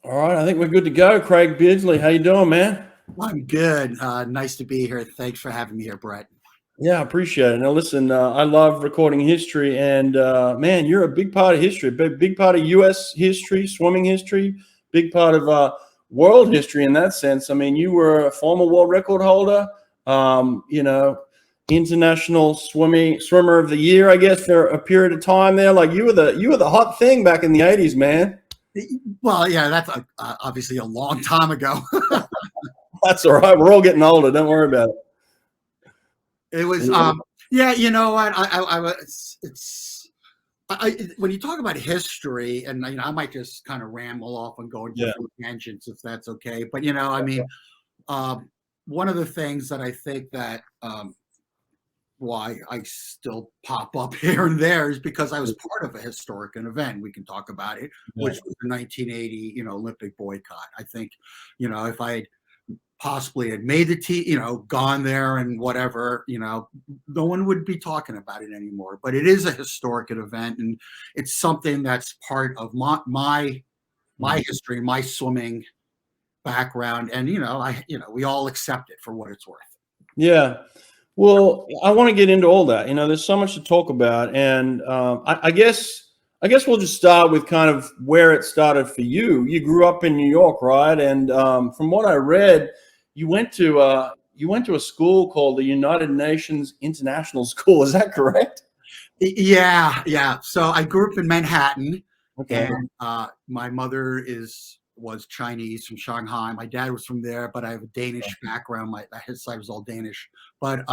All right, I think we're good to go. Craig Beardsley, how you doing, man? I'm good. Nice to be here. Thanks for having me here, Brett. Yeah, I appreciate it. Now, listen, I love recording history, and man, you're a big part of history, big part of U.S. history, swimming history, big part of world history in that sense. I mean, you were a former world record holder, you know, international swimmer of the year, I guess, for a period of time there. Like you were the hot thing back in the '80s, man. Well, yeah, that's obviously a long time ago. That's all right. We're all getting older. Don't worry about it. It was, Yeah. yeah, you know what? I was, when you talk about history, and I might just kind of ramble off and go in Yeah. different tangents if that's okay. But I mean, one of the things that I think that why I still pop up here and there is because I was part of a historic event. We can talk about it, Yeah. which was the 1980, Olympic boycott. I think, if I had possibly had made the team, gone there and whatever, no one would be talking about it anymore. But it is a historic event, and it's something that's part of my history, my swimming background, and we all accept it for what it's worth. Yeah. Well, I want to get into all that. There's so much to talk about, and I guess we'll just start with kind of where it started for you. You grew up in New York, right? And from what I read, you went to a school called the United Nations International School. Is that correct? Yeah. So I grew up in Manhattan, Okay. and my mother was Chinese from Shanghai. My dad was from there, but I have a Danish background. His side was all Danish. But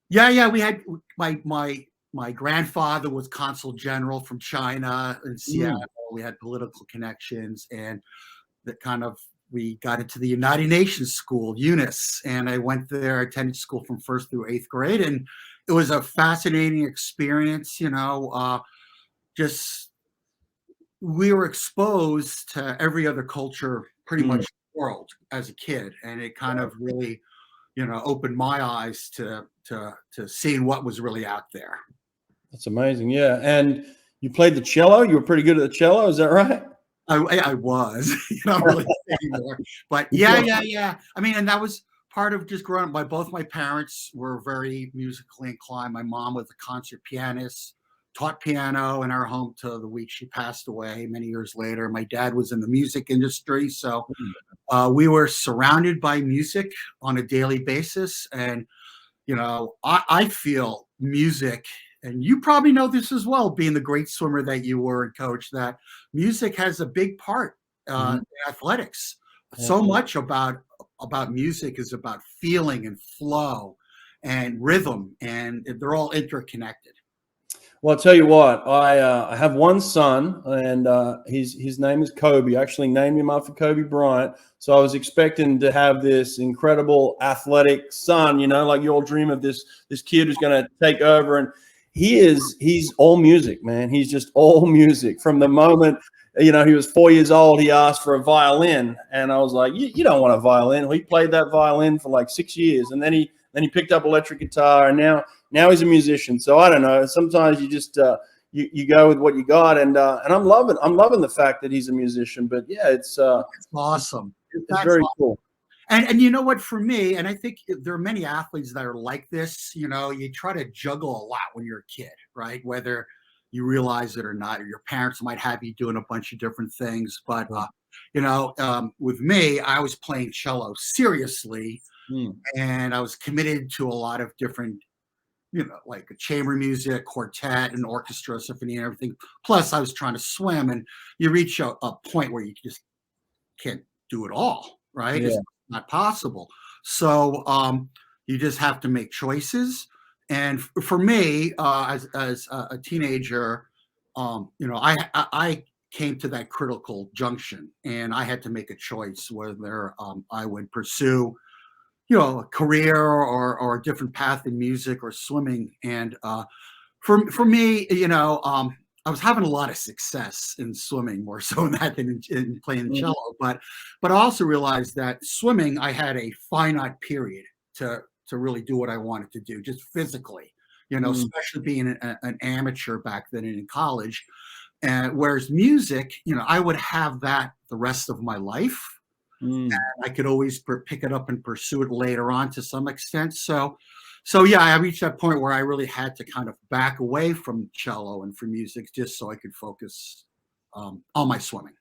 yeah, we had my grandfather was consul general from China in Seattle. We had political connections, and that kind of we got into the United Nations school, UNIS, and I went there. I attended school from first through eighth grade, and it was a fascinating experience. Just we were exposed to every other culture pretty much in the world as a kid, and it kind of really opened my eyes to seeing what was really out there. That's amazing. Yeah. And you played the cello. You were pretty good at the cello. Is that right? I was, really anymore. But yeah. I mean, and that was part of just growing up. Both my parents were very musically inclined. My mom was a concert pianist, taught piano in our home till the week she passed away many years later. My dad was in the music industry, so we were surrounded by music on a daily basis. And I feel music, and you probably know this as well, being the great swimmer that you were and coach, that music has a big part in athletics. So much about music is about feeling and flow and rhythm, and they're all interconnected. Well, I'll tell you what, I have one son, and his name is Kobe. I actually named him after Kobe Bryant. So I was expecting to have this incredible athletic son, like you all dream of this kid who's going to take over. And he's all music, man. He's just all music. From the moment, he was 4 years old, he asked for a violin. And I was like, you don't want a violin. Well, he played that violin for like 6 years. And then he picked up electric guitar, and now he's a musician. So I don't know. Sometimes you just you go with what you got, and I'm loving the fact that he's a musician. But yeah, it's awesome. It's very cool. And you know what, for me, and I think there are many athletes that are like this, you try to juggle a lot when you're a kid, right? Whether you realize it or not, or your parents might have you doing a bunch of different things. But, with me, I was playing cello seriously, and I was committed to a lot of different, like chamber music, quartet, and orchestra, symphony, and everything. Plus, I was trying to swim, and you reach a point where you just can't do it all, right? Yeah. It's not possible. So you just have to make choices. And for me, as a teenager, I came to that critical junction, and I had to make a choice whether I would pursue, a career or a different path in music or swimming. And for me, I was having a lot of success in swimming, more so in that than in playing cello. But I also realized that swimming, I had a finite period to really do what I wanted to do, just physically. Especially being an amateur back then in college. And whereas music, I would have that the rest of my life. Mm. And I could always pick it up and pursue it later on to some extent. So yeah, I reached that point where I really had to kind of back away from cello and from music just so I could focus on my swimming.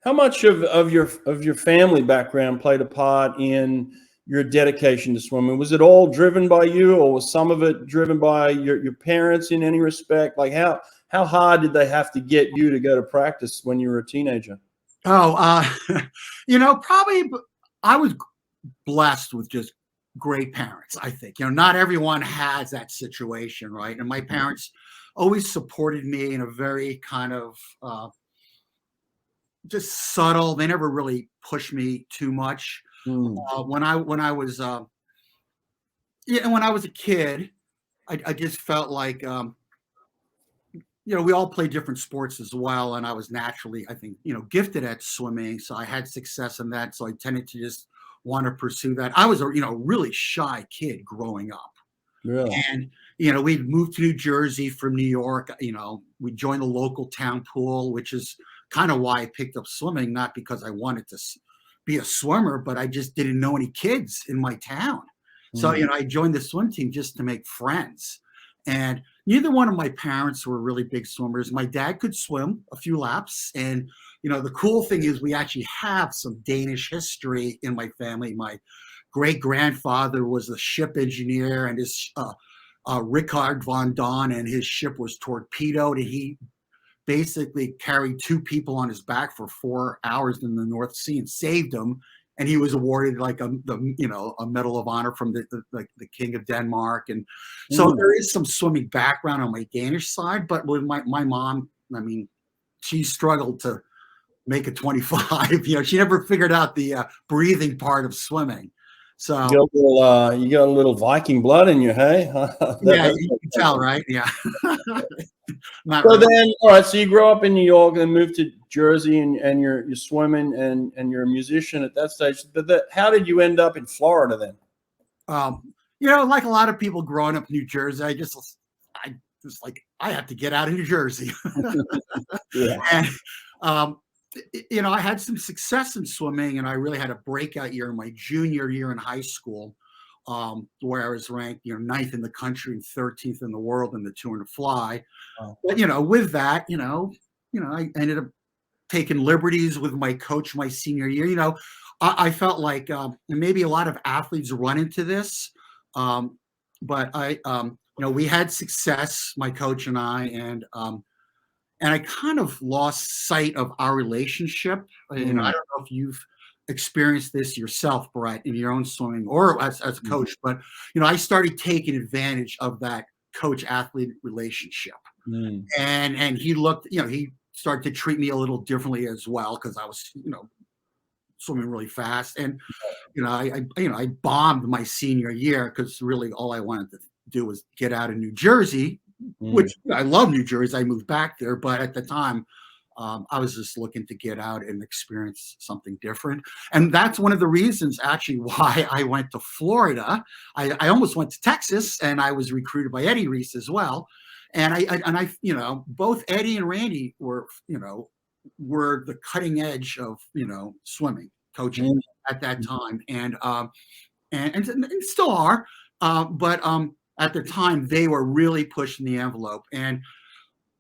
How much of your family background played a part in your dedication to swimming? Was it all driven by you, or was some of it driven by your parents in any respect? Like how hard did they have to get you to go to practice when you were a teenager? Oh, probably I was blessed with just great parents, I think. Not everyone has that situation, right? And my parents always supported me in a very kind of just subtle. They never really pushed me too much. When I was when I was a kid, I just felt like we all play different sports as well, and I was naturally, I think, gifted at swimming, so I had success in that. So I tended to just want to pursue that. I was a really shy kid growing up. Really? And we'd moved to New Jersey from New York. We joined the local town pool, which is kind of why I picked up swimming, not because I wanted to be a swimmer, but I just didn't know any kids in my town. So I joined the swim team just to make friends. And neither one of my parents were really big swimmers. My dad could swim a few laps. And, the cool thing is we actually have some Danish history in my family. My great-grandfather was a ship engineer, and his Rickard von Dawn, and his ship was torpedoed. And he basically carried 2 people on his back for 4 hours in the North Sea and saved them. And he was awarded like a Medal of Honor from the King of Denmark. And so there is some swimming background on my Danish side, but with my mom, I mean, she struggled to make a 25. She never figured out the breathing part of swimming. So you got a little Viking blood in you, hey? Yeah, you can tell, right? Yeah. Then, all right. So you grow up in New York, then moved to Jersey, and you're swimming, and you're a musician at that stage. But how did you end up in Florida then? Like a lot of people growing up in New Jersey, I just like I have to get out of New Jersey. Yeah. And I had some success in swimming, and I really had a breakout year in my junior year in high school, where I was ranked, 9th in the country and 13th in the world in the 200 fly. Wow. But with that, I ended up taking liberties with my coach my senior year. I felt like maybe a lot of athletes run into this, but we had success, my coach and I, and I kind of lost sight of our relationship. I don't know if you've experienced this yourself, Brett, in your own swimming or as a coach, but I started taking advantage of that coach-athlete relationship. And he looked, he started to treat me a little differently as well, because I was, swimming really fast. And I bombed my senior year because really all I wanted to do was get out of New Jersey, which I love New Jersey. I moved back there, but at the time, I was just looking to get out and experience something different. And that's one of the reasons actually why I went to Florida. I almost went to Texas, and I was recruited by Eddie Reese as well. And I both Eddie and Randy were the cutting edge of, swimming coaching at that time. And still are. But at the time they were really pushing the envelope.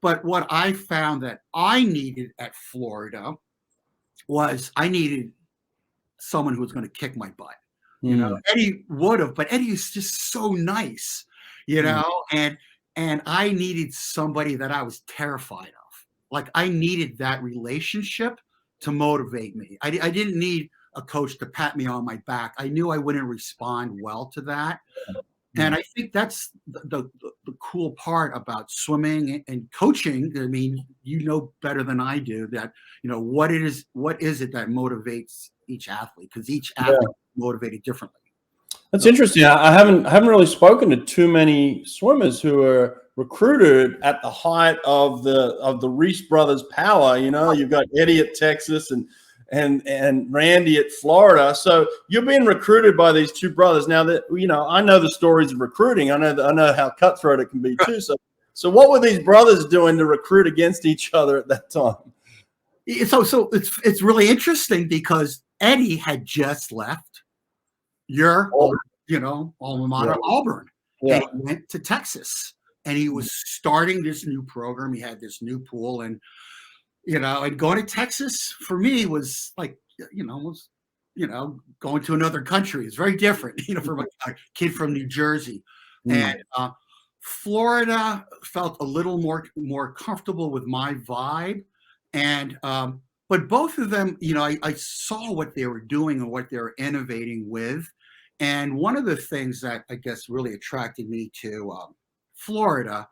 But what I found that I needed at Florida was I needed someone who was going to kick my butt. Eddie would have, but Eddie is just so nice, and I needed somebody that I was terrified of. Like I needed that relationship to motivate me. I didn't need a coach to pat me on my back. I knew I wouldn't respond well to that. And I think that's the cool part about swimming and coaching. I mean, better than I do that, what is it that motivates each athlete? Because each athlete is motivated differently. That's interesting. I haven't really spoken to too many swimmers who are recruited at the height of the Reese brothers' power. You've got Eddie at Texas and Randy at Florida. So you're being recruited by these two brothers. Now that I know the stories of recruiting. I know how cutthroat it can be too. So what were these brothers doing to recruit against each other at that time? So it's really interesting because Eddie had just left your alma mater, Auburn, and he went to Texas, and he was starting this new program. He had this new pool, and and going to Texas for me was like going to another country. It's very different, from a kid from New Jersey, and Florida felt a little more comfortable with my vibe, and but both of them, I saw what they were doing and what they were innovating with. And one of the things that I guess really attracted me to Florida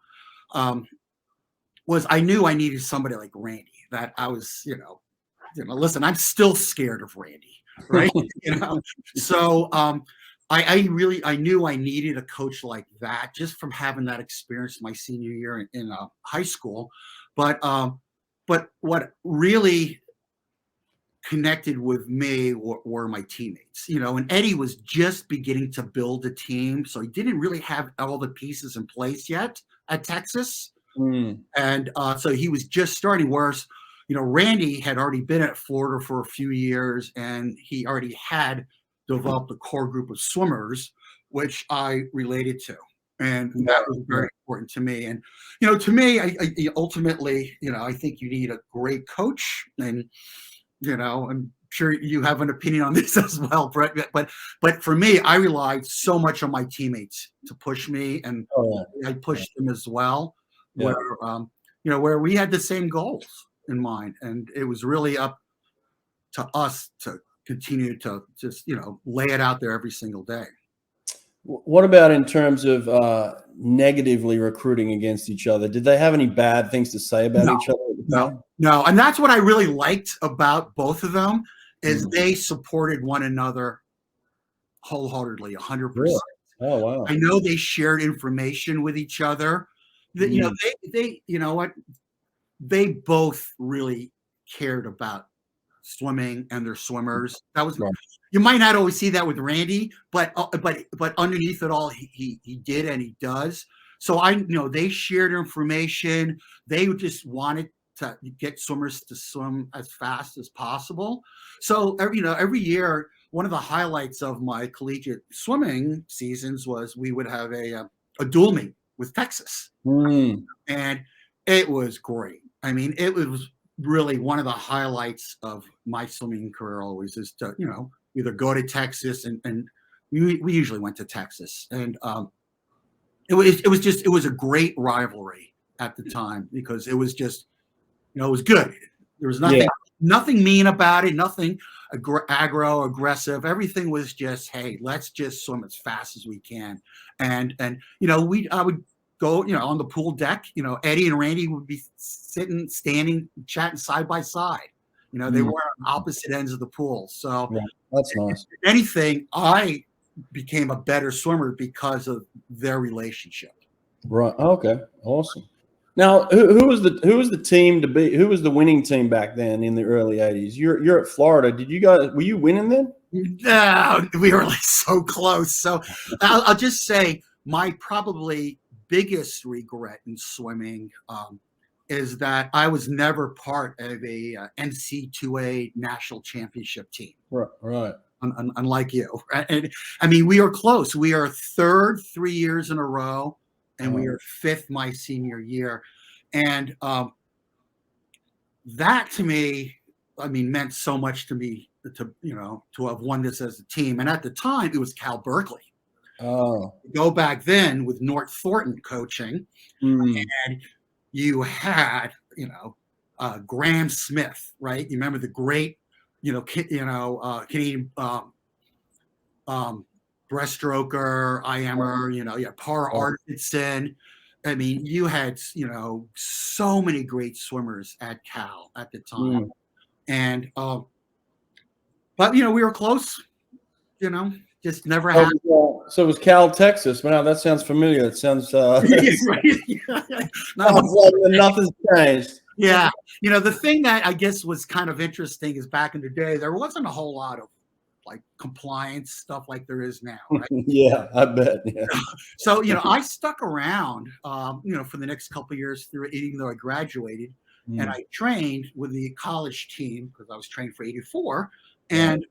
was I knew I needed somebody like Randy, that I was, listen, I'm still scared of Randy, right? So I knew I needed a coach like that just from having that experience my senior year in high school. But what really connected with me were my teammates, and Eddie was just beginning to build a team. So he didn't really have all the pieces in place yet at Texas. And so he was just starting, whereas, Randy had already been at Florida for a few years, and he already had developed a core group of swimmers, which I related to. And that was very important to me. And, to me, I ultimately, I think you need a great coach. And, I'm sure you have an opinion on this as well, Brett. But for me, I relied so much on my teammates to push me, and I pushed them as well. Where we had the same goals in mind, and it was really up to us to continue to just lay it out there every single day. What about in terms of negatively recruiting against each other? Did they have any bad things to say about each other? No, and that's what I really liked about both of them is they supported one another wholeheartedly, 100%. Really? Oh wow! I know they shared information with each other. They both really cared about swimming and their swimmers. That was you might not always see that with Randy, but underneath it all, he did, and he does. So they shared information. They just wanted to get swimmers to swim as fast as possible. So every year, one of the highlights of my collegiate swimming seasons was we would have a dual meet with Texas, and it was great. I mean, it was really one of the highlights of my swimming career. Always is to either go to Texas, and we usually went to Texas, and it was a great rivalry at the time because it was just it was good. There was nothing mean about it, nothing aggro, aggressive. Everything was just, hey, let's just swim as fast as we can. And I would go, on the pool deck, Eddie and Randy would be standing, chatting side by side. They were on opposite ends of the pool. So that's nice. If anything, I became a better swimmer because of their relationship. Right. Okay. Awesome. Now, who was the team to be? Who was the winning team back then in the early '80s? You're at Florida. Were you winning then? No, we were like so close. So I'll just say my probably biggest regret in swimming is that I was never part of a NCAA national championship team. Right. Unlike you. And I mean, we are close. We are third 3 years in a row, and we are fifth my senior year. And that to me, meant so much to me to have won this as a team. And at the time, it was Cal Berkeley. Go back then with Nort Thornton coaching, and you had Graham Smith, right? You remember the great Canadian breaststroker, IMer, Par Arvidsson. I mean, you had so many great swimmers at Cal at the time, and but we were close. Just never happened. So it was Cal, Texas. Wow, that sounds familiar. It sounds nothing's changed. Yeah. The thing that I guess was kind of interesting is back in the day, there wasn't a whole lot of like compliance stuff like there is now. Right? Yeah, I bet. Yeah. So, I stuck around, for the next couple of years through, even though I graduated, and I trained with the college team because I was trained for 84. And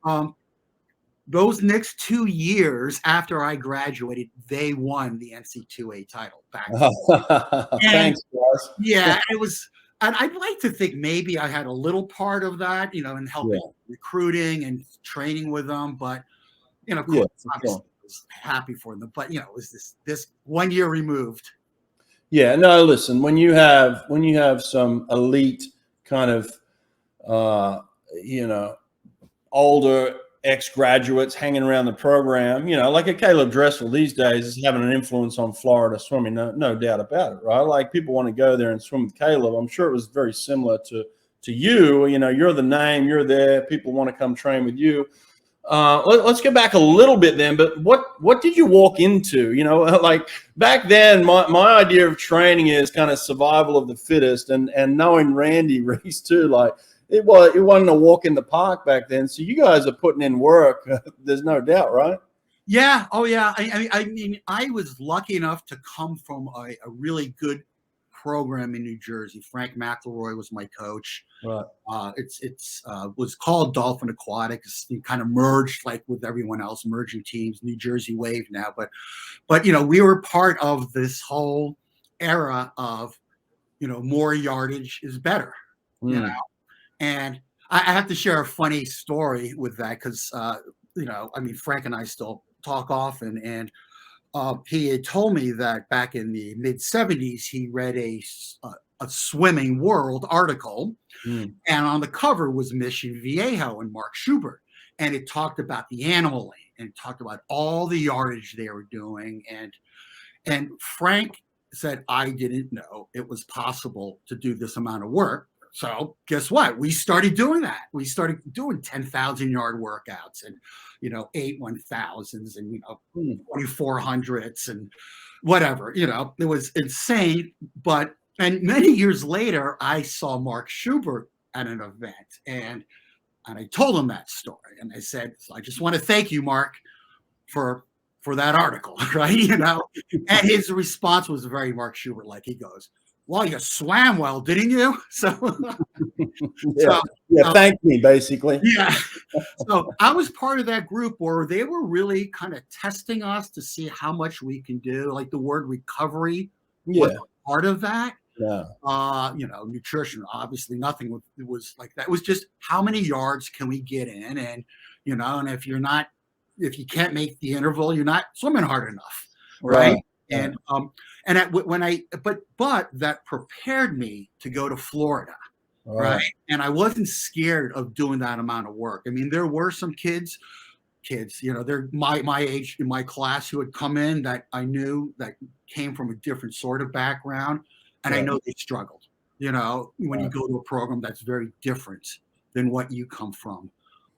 those next 2 years after I graduated, they won the NCAA title back. Thanks, guys. Yeah, it was. And I'd like to think maybe I had a little part of that, in helping recruiting and training with them. But of course, obviously, I was happy for them. But it was this 1 year removed. Yeah, no, listen, when you have some elite kind of older ex-graduates hanging around the program, like a Caleb Dressel these days is having an influence on Florida swimming, no doubt about it, right? Like people want to go there and swim with Caleb. I'm sure it was very similar to you. You're the name, you're there, people want to come train with you. Let's go back a little bit then, but what did you walk into? Like back then, my idea of training is kind of survival of the fittest, and knowing Randy Reese too, like it wasn't a walk in the park back then. So you guys are putting in work. There's no doubt, right? Yeah. Oh yeah. I mean, I was lucky enough to come from a really good program in New Jersey. Frank McElroy was my coach. Right. It's was called Dolphin Aquatics. It kind of merged like with everyone else, merging teams. New Jersey Wave now, but we were part of this whole era of more yardage is better. And I have to share a funny story with that because I mean Frank and I still talk often, and he had told me that back in the mid 70s, he read a Swimming World article, and on the cover was Mission Viejo and Mark Schubert, and it talked about the animal lane and it talked about all the yardage they were doing, and Frank said, I didn't know it was possible to do this amount of work. So guess what? We started doing that. We started doing 10,000-yard workouts and, 8 1,000s and, 2,400s and whatever, it was insane. And many years later, I saw Mark Schubert at an event and I told him that story. And I said, I just want to thank you, Mark, for that article, right? And his response was very Mark Schubert, like he goes, well, you swam well, didn't you? Thank me, basically. Yeah. So I was part of that group where they were really kind of testing us to see how much we can do. Like the word recovery was part of that. Yeah. Nutrition, obviously nothing was like that. It was just how many yards can we get in? And, and if you can't make the interval, you're not swimming hard enough. Right. And but that prepared me to go to Florida, right? And I wasn't scared of doing that amount of work. I mean, there were some kids, they're my age in my class who had come in that I knew that came from a different sort of background, and I know they struggled. When you go to a program that's very different than what you come from.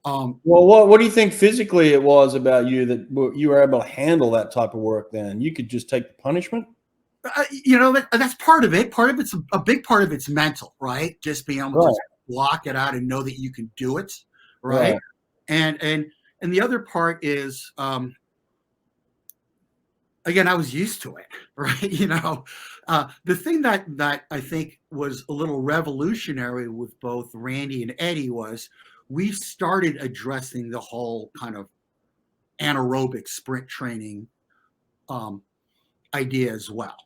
Well, what do you think physically it was about you that you were able to handle that type of work? Then you could just take the punishment. That's part of it. Part of it's a big part of it's mental, right? Just being able to block it out and know that you can do it, right? And the other part is, again, I was used to it, right? The thing that I think was a little revolutionary with both Randy and Eddie was we started addressing the whole kind of anaerobic sprint training idea as well.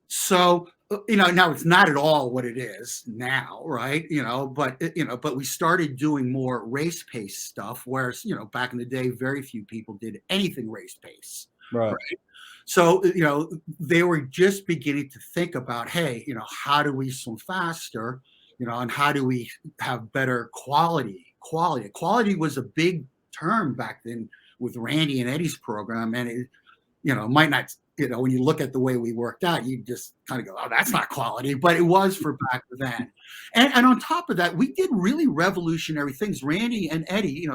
So, now it's not at all what it is now, right? But we started doing more race pace stuff, whereas, back in the day, very few people did anything race pace. Right. So, they were just beginning to think about, hey, how do we swim faster? And how do we have better quality? Quality was a big term back then with Randy and Eddie's program. And it, might not, when you look at the way we worked out, you just kind of go, oh, that's not quality, but it was for back then. And on top of that, we did really revolutionary things. Randy and Eddie,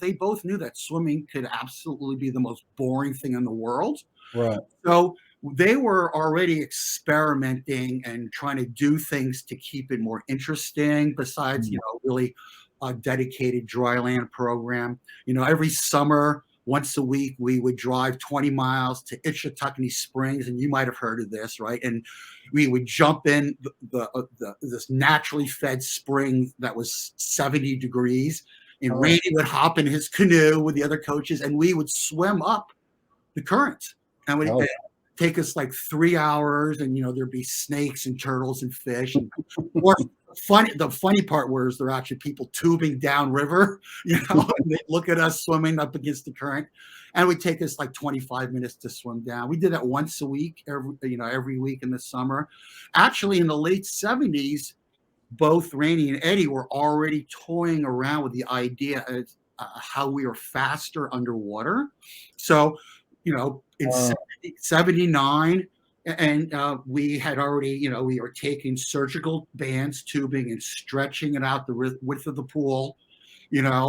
they both knew that swimming could absolutely be the most boring thing in the world. Right. So they were already experimenting and trying to do things to keep it more interesting besides, really a dedicated dry land program. Every summer once a week, we would drive 20 miles to Itchituckney Springs, and you might have heard of this, right? And we would jump in this naturally fed spring that was 70 degrees, and Randy would hop in his canoe with the other coaches, and we would swim up the current. And it'd take us like 3 hours, and there'd be snakes and turtles and fish. And the funny part was there are actually people tubing downriver, and they look at us swimming up against the current, and it would take us like 25 minutes to swim down. We did that once a week, every week in the summer. Actually, in the late 70s, both Randy and Eddie were already toying around with the idea of how we were faster underwater. So, in 79, and we had already, we were taking surgical bands, tubing, and stretching it out the width of the pool,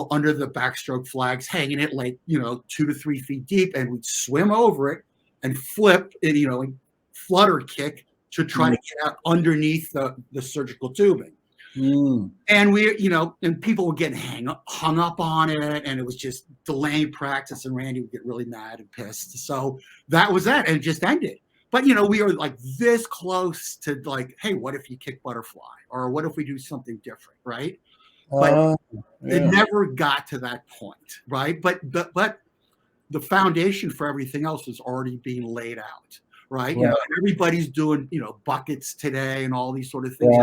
under the backstroke flags, hanging it like, 2 to 3 feet deep, and we'd swim over it and flip and, and flutter kick to try to get out underneath the surgical tubing. And and people were getting hung up on it, and it was just delaying practice, and Randy would get really mad and pissed. So that was that, and it just ended. But we were like this close to like, hey, what if you kick butterfly, or what if we do something different, right? But it never got to that point, right? But the foundation for everything else was already being laid out, right? Everybody's doing buckets today and all these sort of things.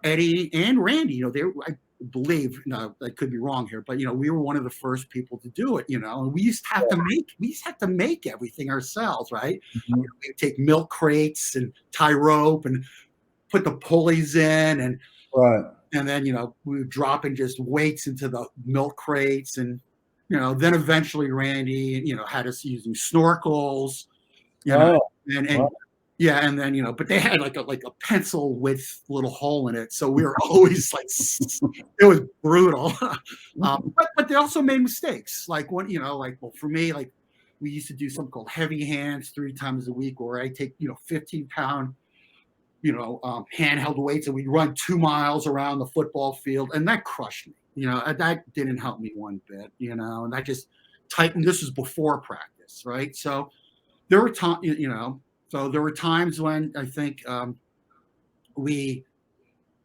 Eddie and Randy, I believe, I could be wrong here, but we were one of the first people to do it, and we used to have to make everything ourselves, right? We'd take milk crates and tie rope and put the pulleys in, and then we would drop in just weights into the milk crates, and then eventually Randy had us using snorkels, and then but they had like a pencil width little hole in it, so we were always like, it was brutal. But they also made mistakes, like when for me, like we used to do something called heavy hands 3 times a week, where I take 15-pound handheld weights, and we'd run 2 miles around the football field, and that crushed me. That didn't help me one bit. And that just tightened. This was before practice, right? So there were times, So there were times when I think we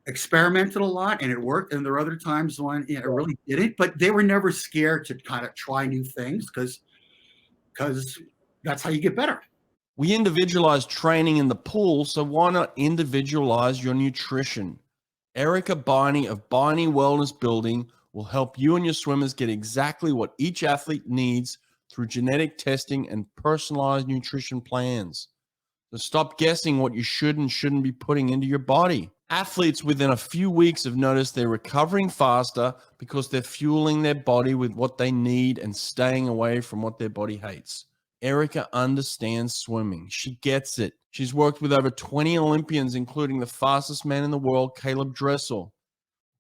experimented a lot and it worked, and there were other times when it really didn't. But they were never scared to kind of try new things, because that's how you get better. We individualize training in the pool, so why not individualize your nutrition? Erica Beine of Beine Wellness Building will help you and your swimmers get exactly what each athlete needs through genetic testing and personalized nutrition plans. So stop guessing what you should and shouldn't be putting into your body. Athletes within a few weeks have noticed they're recovering faster because they're fueling their body with what they need and staying away from what their body hates. Erica understands swimming. She gets it. She's worked with over 20 Olympians, including the fastest man in the world, Caleb Dressel.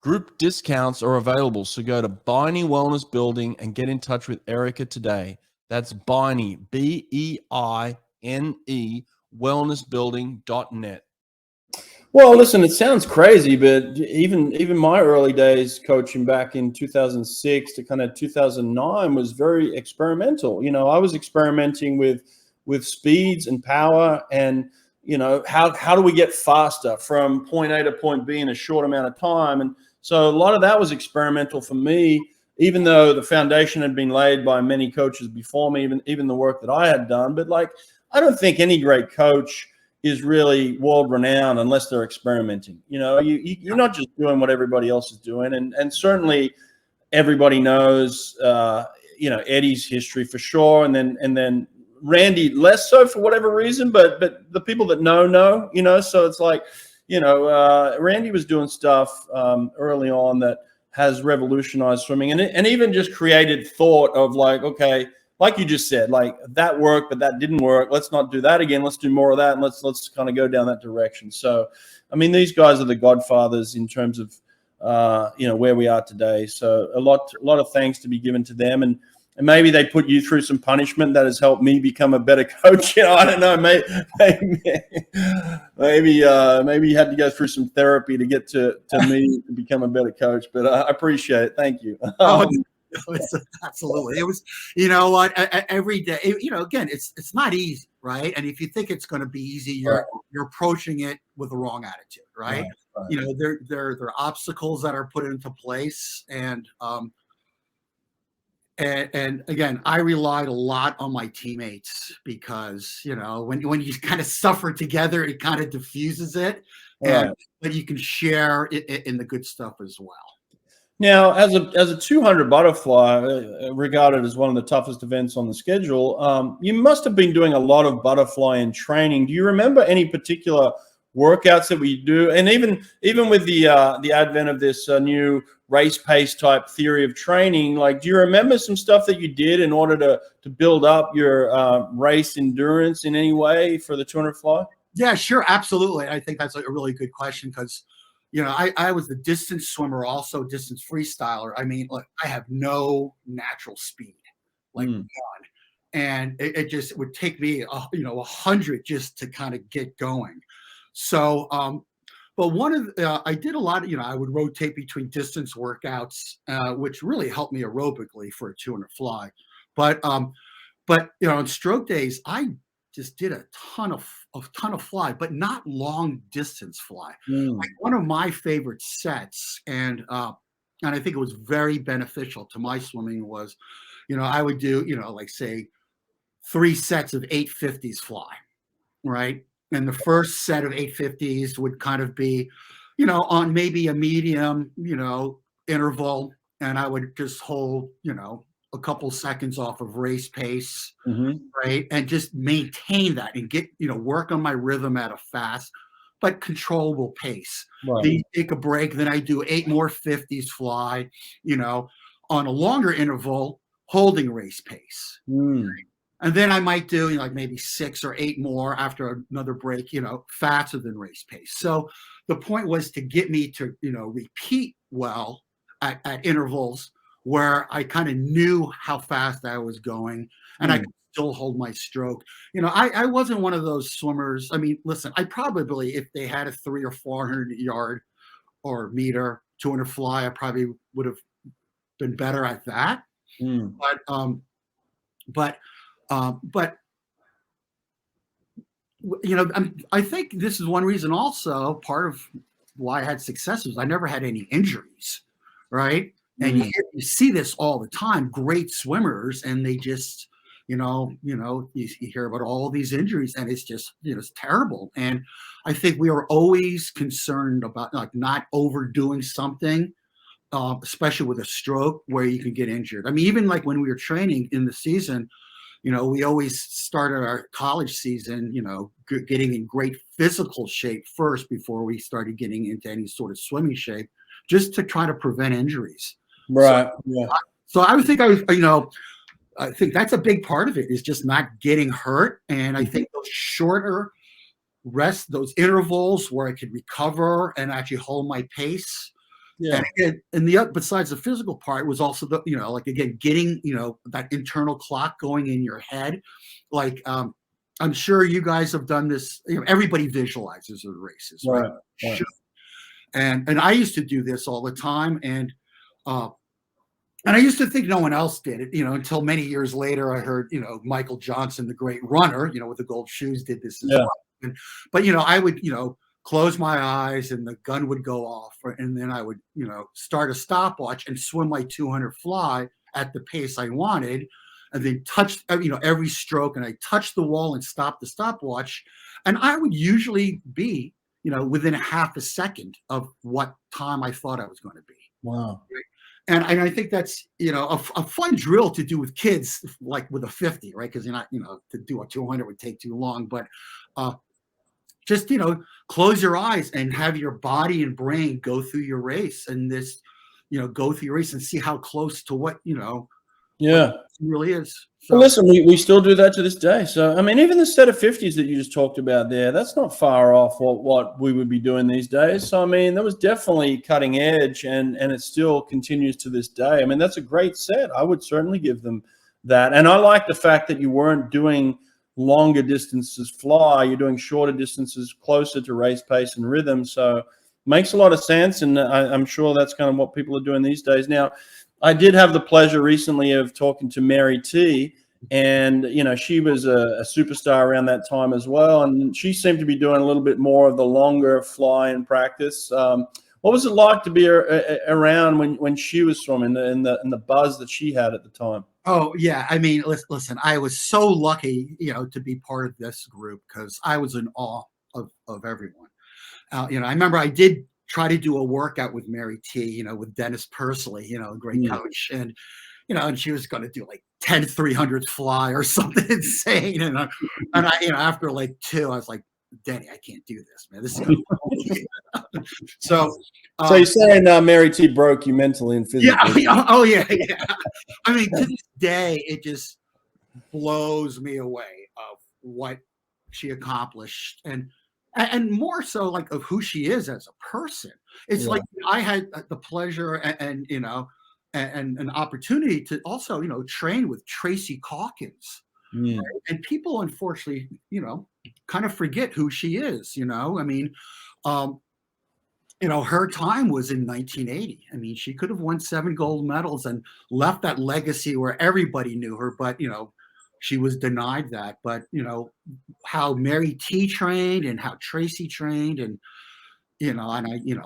Group discounts are available, so go to Beine Wellness Building and get in touch with Erica today. That's Beine, B-E-I-N-E, wellnessbuilding.net. Well, listen, it sounds crazy, but even my early days coaching back in 2006 to kind of 2009 was very experimental. I was experimenting with speeds and power, and how do we get faster from point A to point B in a short amount of time. And so a lot of that was experimental for me, even though the foundation had been laid by many coaches before me, even the work that I had done. But I don't think any great coach is really world renowned unless they're experimenting. You're not just doing what everybody else is doing. And certainly everybody knows, Eddie's history for sure. And then Randy less so for whatever reason, but the people that know, so it's like, Randy was doing stuff early on that has revolutionized swimming, and even just created thought of like, okay, like you just said, like that worked, but that didn't work. Let's not do that again. Let's do more of that, and let's kind of go down that direction. So, I mean, these guys are the godfathers in terms of where we are today. So a lot of thanks to be given to them, and maybe they put you through some punishment that has helped me become a better coach. I don't know. Maybe you had to go through some therapy to get to me to become a better coach. But I appreciate it. Thank you. Absolutely. It was, you know what, every day, you know, again, it's not easy, right? And if you think it's going to be easy, you're approaching it with the wrong attitude, right? You know, there are obstacles that are put into place, and again, I relied a lot on my teammates because, you know, when you kind of suffer together, it kind of diffuses it, but you can share in the good stuff as well. Now, as a 200 butterfly, regarded as one of the toughest events on the schedule, you must have been doing a lot of butterfly in training. Do you remember any particular workouts that we do? And even with the advent of this new race pace type theory of training, like, do you remember some stuff that you did in order to build up your race endurance in any way for the 200 fly? Yeah, sure, absolutely. I think that's a really good question because, you know, I was the distance swimmer, also distance freestyler. I mean, look, I have no natural speed, like none. And it just would take me, you know, 100 just to kind of get going. So, but I did a lot of, you know, I would rotate between distance workouts, which really helped me aerobically for a 200 fly. But you know, on stroke days, I just did a ton of fly, but not long distance fly. Like one of my favorite sets, and I think it was very beneficial to my swimming was, you know, I would do, you know, like say 3 sets of 850s fly, right? And the first set of 850s would kind of be, you know, on maybe a medium, you know, interval, and I would just hold, you know, a couple seconds off of race pace, right? And just maintain that and get, you know, work on my rhythm at a fast but controllable pace. Then you take a break, then I do 8 more 50s fly, you know, on a longer interval, holding race pace. Right? And then I might do, you know, like maybe 6 or 8 more after another break, you know, faster than race pace. So the point was to get me to, you know, repeat well at intervals where I kind of knew how fast I was going and I could still hold my stroke. You know, I wasn't one of those swimmers. I mean, listen, I probably, if they had a 300 or 400 yard or meter 200 fly, I probably would have been better at that. But you know, I think this is one reason also, part of why I had success is I never had any injuries, right? And you see this all the time, great swimmers, and they just, you hear about all these injuries, and it's just, you know, it's terrible. And I think we are always concerned about like not overdoing something, especially with a stroke where you can get injured. I mean, even like when we were training in the season, you know, we always started our college season, you know, getting in great physical shape first before we started getting into any sort of swimming shape, just to try to prevent injuries. Right. So I would think I think that's a big part of it, is just not getting hurt. And I think those shorter rest, those intervals where I could recover and actually hold my pace. And again, besides the physical part was also the, you know, like again, getting, you know, that internal clock going in your head. Like, I'm sure you guys have done this, you know, everybody visualizes the races, right? And I used to do this all the time. And I used to think no one else did it, you know, until many years later, I heard, you know, Michael Johnson, the great runner, you know, with the gold shoes, did this as well. But, you know, I would, you know, close my eyes and the gun would go off, and then I would, you know, start a stopwatch and swim my 200 fly at the pace I wanted, and then touch, you know, every stroke, and I touch the wall and stop the stopwatch. And I would usually be, you know, within a half a second of what time I thought I was going to be. Wow. And I think that's, you know, a fun drill to do with kids, like with a 50, right? Because you're not, you know, to do a 200 would take too long. But just, you know, close your eyes and have your body and brain go through your race, and this, you know, go through your race and see how close to what, you know, what it really is. So, well, listen, we still do that to this day. So, I mean, even the set of 50s that you just talked about there, that's not far off what we would be doing these days. So, I mean, that was definitely cutting edge, and it still continues to this day. I mean, that's a great set. I would certainly give them that. And I like the fact that you weren't doing longer distances fly. You're doing shorter distances closer to race pace and rhythm. So, makes a lot of sense. And I'm sure that's kind of what people are doing these days. Now, I did have the pleasure recently of talking to Mary T, and she was a superstar around that time as well, and she seemed to be doing a little bit more of the longer fly in practice. What was it like to be around when she was swimming and the buzz that she had at the time? Oh yeah, I mean, listen, I was so lucky, to be part of this group because I was in awe of everyone. I remember I did try to do a workout with Mary T, with Dennis Pursley, a great coach, and and she was going to do like 10 300 fly or something insane, and I after like 2, I was like, Denny, I can't do this, man. This is gonna so you're saying Mary T broke you mentally and physically? Yeah. Oh yeah. I mean, to this day, it just blows me away of what she accomplished, and more so like of who she is as a person. It's like I had the pleasure and an opportunity to also train with Tracy Caulkins, right? And people unfortunately kind of forget who she is. I mean, her time was in 1980. I mean, she could have won 7 gold medals and left that legacy where everybody knew her, but she was denied that. But how Mary T trained and how Tracy trained, and and I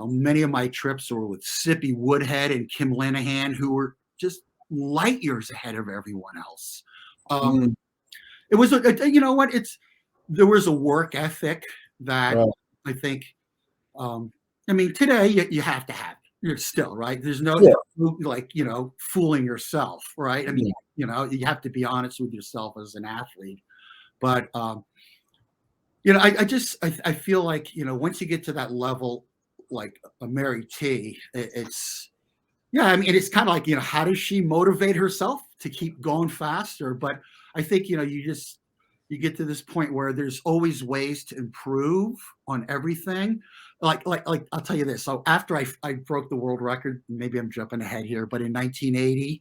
many of my trips were with Sippy, Woodhead, and Kim Linehan, who were just light years ahead of everyone else. It was there was a work ethic that I think I mean, today you have to have it. You're still right. There's no fooling yourself, right? I mean, you have to be honest with yourself as an athlete. But I feel like once you get to that level, like a Mary T, it's I mean, it's kind of like how does she motivate herself to keep going faster? But I think you get to this point where there's always ways to improve on everything. Like I'll tell you this. So after I broke the world record, maybe I'm jumping ahead here, but in 1980,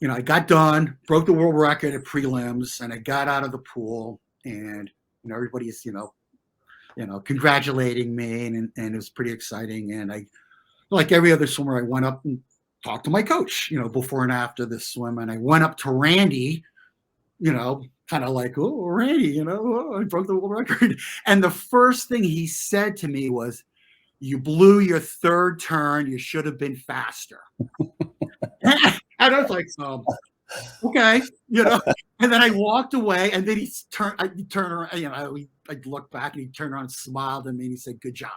I got done, broke the world record at prelims, and I got out of the pool, and everybody's congratulating me, and it was pretty exciting. And I, like every other swimmer, I went up and talked to my coach, before and after this swim, and I went up to Randy, kind of like, oh, Randy, I broke the world record. And the first thing he said to me was, you blew your 3rd turn. You should have been faster. And I was like, okay, And then I walked away, and then he turned around, I looked back, and he turned around and smiled at me, and he said, good job.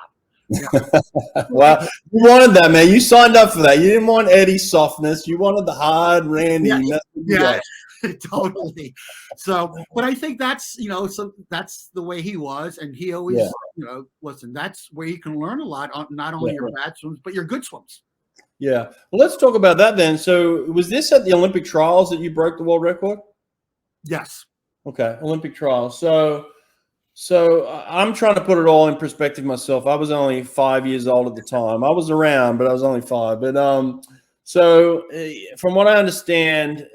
Well, you wanted that, man. You signed up for that. You didn't want Eddie's softness. You wanted the hard Randy. Yeah. Totally. So, but I think that's so that's the way he was, and he always listen. That's where you can learn a lot on not only your bad swims but your good swims. Yeah. Well, let's talk about that then. So, was this at the Olympic trials that you broke the world record? Yes. Okay, Olympic trials. So I'm trying to put it all in perspective myself. I was only 5 years old at the time. I was around, but I was only 5. But from what I understand,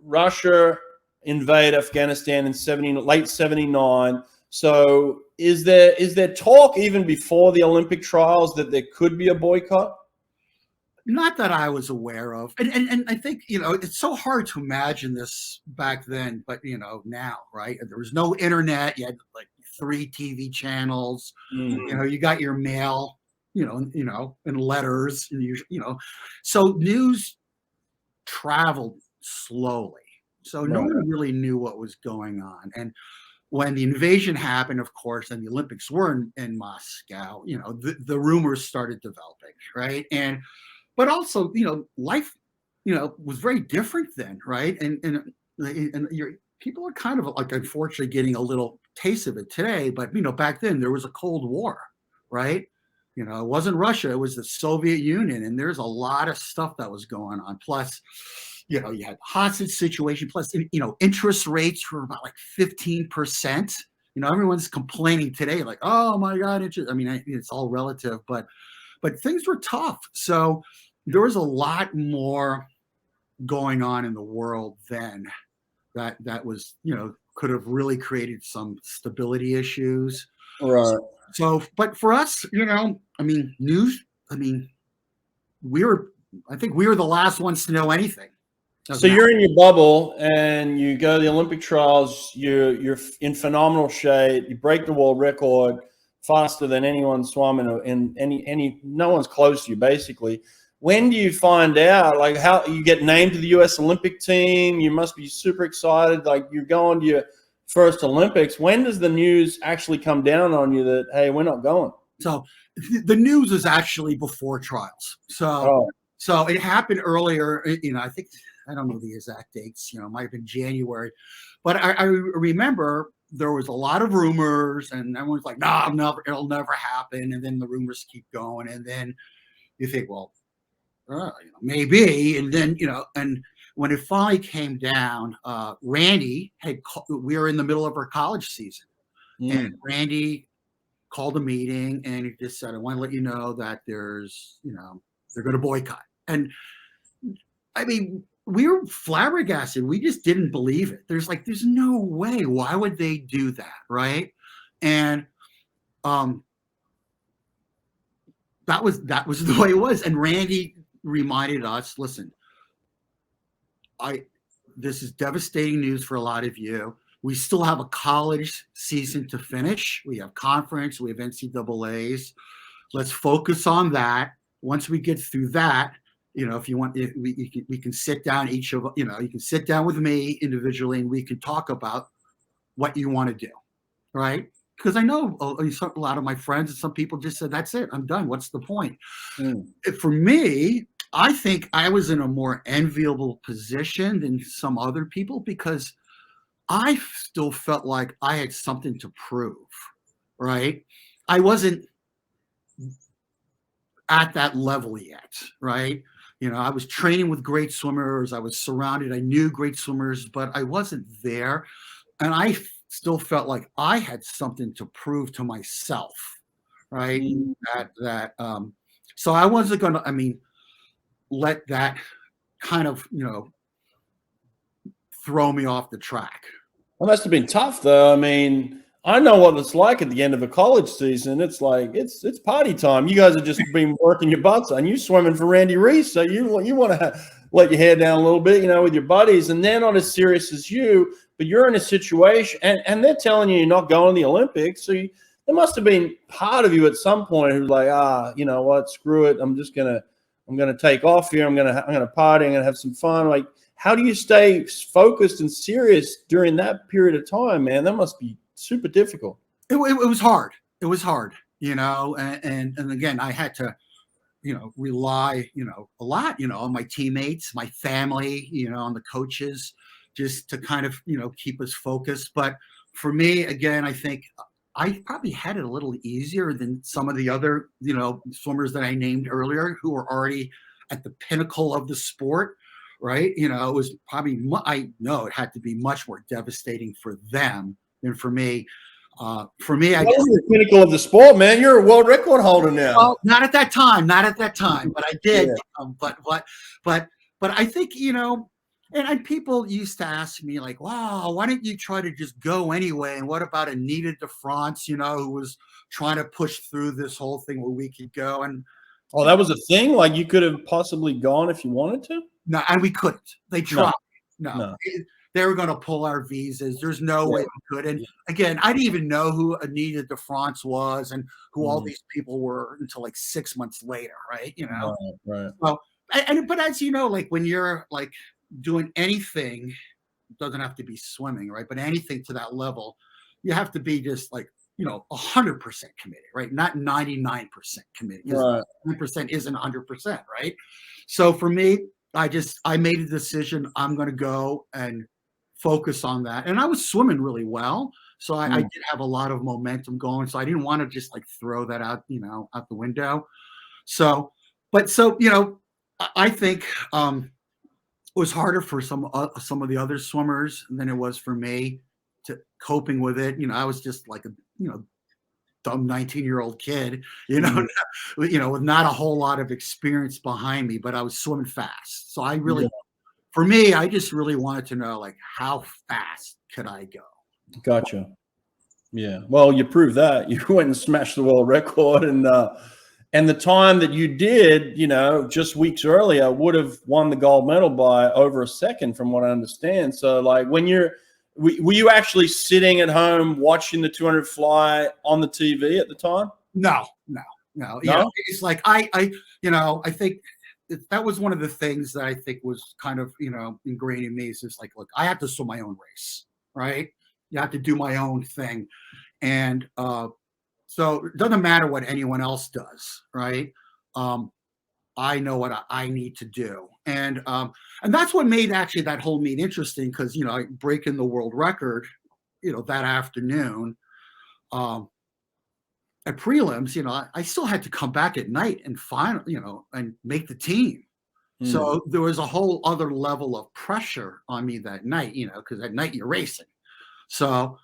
Russia invade Afghanistan in late 79. So is there talk even before the Olympic trials that there could be a boycott? Not that I was aware of. And I think, it's so hard to imagine this back then, but now, right? There was no internet. You had like 3 TV channels. You got your mail, and letters, and so news traveled slowly. So no one really knew what was going on. And when the invasion happened, of course, and the Olympics were in Moscow, the rumors started developing, right? But also, life, was very different then, right? And people are kind of like, unfortunately, getting a little taste of it today. But back then there was a Cold War, right? It wasn't Russia; it was the Soviet Union, and there's a lot of stuff that was going on. Plus, you had the hostage situation. Plus, interest rates were about like 15%. Everyone's complaining today, like, oh my God, I mean, it's all relative, but things were tough. So there was a lot more going on in the world then that was, could have really created some stability issues. Right. So, but for us, I mean, news I mean, I think we were the last ones to know anything. So you're in your bubble and you go to the Olympic trials, you're in phenomenal shape, you break the world record faster than anyone swum in no one's close to you basically. When do you find out, like, how you get named to the US Olympic team? You must be super excited, like you're going to your first Olympics. When does the news actually come down on you that, hey, we're not going? So the news is actually before trials. So it happened earlier, I think, I don't know the exact dates, it might have been January, but I remember there was a lot of rumors and everyone's like, no, it'll never happen. And then the rumors keep going. And then you think, well, maybe. And then, and when it finally came down, Randy we were in the middle of our college season and Randy called a meeting and he just said, I want to let you know that they're going to boycott. And I mean, we were flabbergasted. We just didn't believe it. There's no way. Why would they do that? Right. And that was the way it was. And Randy reminded us, listen, this is devastating news for a lot of you. We still have a college season to finish. We have conference, we have NCAAs. Let's focus on that. Once we get through that, if you want, we can sit down, you can sit down with me individually and we can talk about what you want to do, right? Because I know a lot of my friends and some people just said, that's it, I'm done. What's the point? For me, I think I was in a more enviable position than some other people because I still felt like I had something to prove, right? I wasn't at that level yet, right? I was training with great swimmers. I was surrounded. I knew great swimmers, but I wasn't there. And I still felt like I had something to prove to myself, right? So I wasn't going to, let that kind of, throw me off the track. Well, must have been tough, though. I know what it's like at the end of a college season. It's like it's party time. You guys have just been working your butts and you swimming for Randy Reese, so you want to let your hair down a little bit, with your buddies, and they're not as serious as you. But you're in a situation, and they're telling you you're not going to the Olympics. So there must have been part of you at some point who's like, you know what, screw it. I'm gonna take off here. I'm gonna party. I'm gonna have some fun. Like, how do you stay focused and serious during that period of time, man? That must be super difficult. It was hard. It was hard, and again, I had to, rely, a lot, on my teammates, my family, on the coaches, just to kind of, keep us focused. But for me, again, I think I probably had it a little easier than some of the other, swimmers that I named earlier who were already at the pinnacle of the sport. Right. It was probably, I know it had to be much more devastating for them than for me. I guess the pinnacle of the sport, man. You're a world record holder now. Well, not at that time, but I did. Yeah. But I think, and people used to ask me like, wow, why didn't you try to just go anyway? And what about Anita DeFrantz, who was trying to push through this whole thing where we could go? And that was a thing? Like you could have possibly gone if you wanted to? No, and we couldn't. They tried. No. They were going to pull our visas. There's no way we could. And again, I didn't even know who Anita DeFrantz was and who all these people were until like 6 months later, right? Right. Well, but as you know, like when you're like doing anything, it doesn't have to be swimming, right? But anything to that level, you have to be just like, 100% committed, right? Not 99% committed. Because 100% isn't 100%, right? So for me, I made a decision. I'm going to go and focus on that. And I was swimming really well. So I did have a lot of momentum going. So I didn't want to just like throw that out, out the window. I think it was harder for some of the other swimmers than it was for me to coping with it. I was just like a, dumb 19-year-old kid, with not a whole lot of experience behind me, but I was swimming fast. So I really, for me, I just really wanted to know, like, how fast could I go? Gotcha. Yeah. Well, you proved that. You went and smashed the world record, and And the time that you did, just weeks earlier would have won the gold medal by over a second, from what I understand. So, like, were you actually sitting at home watching the 200 fly on the TV at the time? No. It's like I think that was one of the things that I think was kind of ingrained in me. Is just like, look, I have to swim my own race, right? You have to do my own thing, and so it doesn't matter what anyone else does, right? I know what I need to do, and that's what made actually that whole meet interesting, because breaking the world record, that afternoon, at prelims, I still had to come back at night and and make the team. So there was a whole other level of pressure on me that night, because at night you're racing. So.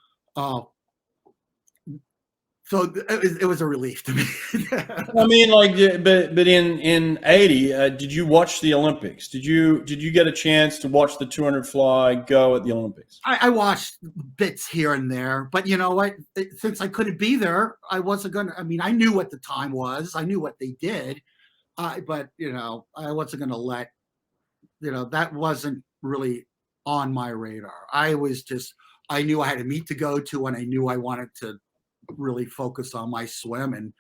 So it was a relief to me. I mean, but in '80, did you watch the Olympics? Did you get a chance to watch the 200 fly go at the Olympics? I watched bits here and there, but you know what? Since I couldn't be there, I wasn't gonna. I mean, I knew what the time was. I knew what they did, but I wasn't gonna let. That wasn't really on my radar. I knew I had a meet to go to, and I knew I wanted to really focus on my swim and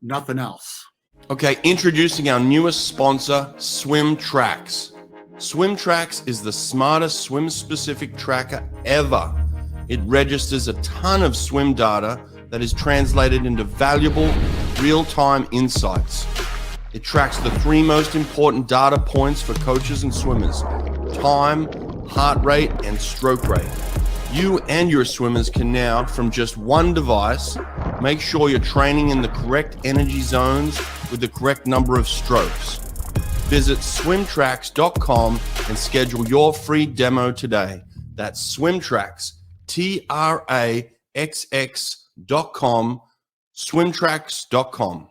nothing else. Okay, introducing our newest sponsor, Swimtraxx. Swimtraxx is the smartest swim-specific tracker ever. It registers a ton of swim data that is translated into valuable real-time insights. It tracks the 3 most important data points for coaches and swimmers: time, heart rate, and stroke rate. You and your swimmers can now, from just one device, make sure you're training in the correct energy zones with the correct number of strokes. Visit swimtraxx.com and schedule your free demo today. That's Swimtraxx, TRAXX.com, swimtraxx.com.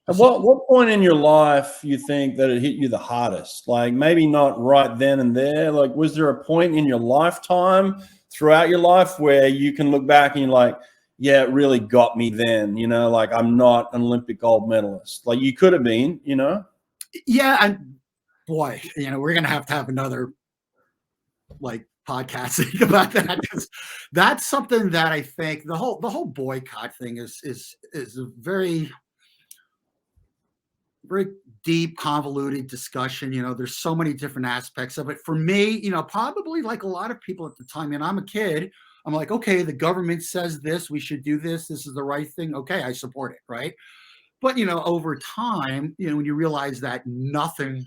At what point in your life you think that it hit you the hardest? Like, maybe not right then and there. Like, was there a point in your lifetime, throughout your life, where you can look back and you're like, yeah, it really got me then, like, I'm not an Olympic gold medalist. Like, you could have been, Yeah, and boy, we're gonna have to have another podcast about that, because that's something that I think the whole boycott thing is a very deep, convoluted discussion. There's so many different aspects of it. For me, probably like a lot of people at the time, and I'm a kid, I'm like, okay, the government says this, we should do this. This is the right thing. Okay, I support it, right? But, over time, when you realize that nothing,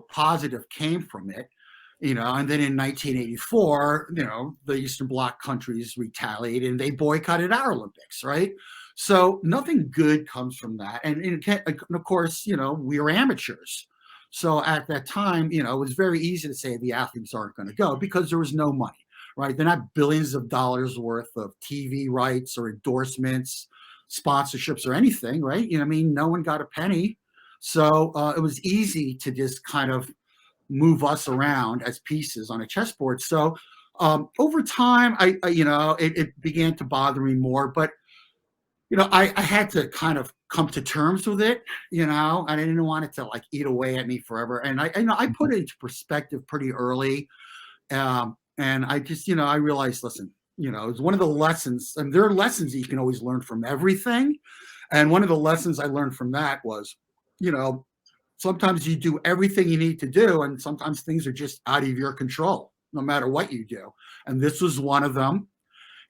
positive came from it, and then in 1984, the Eastern Bloc countries retaliated and they boycotted our Olympics, right? So nothing good comes from that. And of course, we were amateurs. So at that time, it was very easy to say the athletes aren't going to go because there was no money, right? They're not billions of dollars worth of TV rights or endorsements, sponsorships or anything, right? No one got a penny. So it was easy to just kind of move us around as pieces on a chessboard. So over time, it began to bother me more, but I had to kind of come to terms with it, and I didn't want it to eat away at me forever. And I put it into perspective pretty early. And I just, I realized, listen, it's one of the lessons, and there are lessons that you can always learn from everything. And one of the lessons I learned from that was, sometimes you do everything you need to do, and sometimes things are just out of your control, no matter what you do. And this was one of them.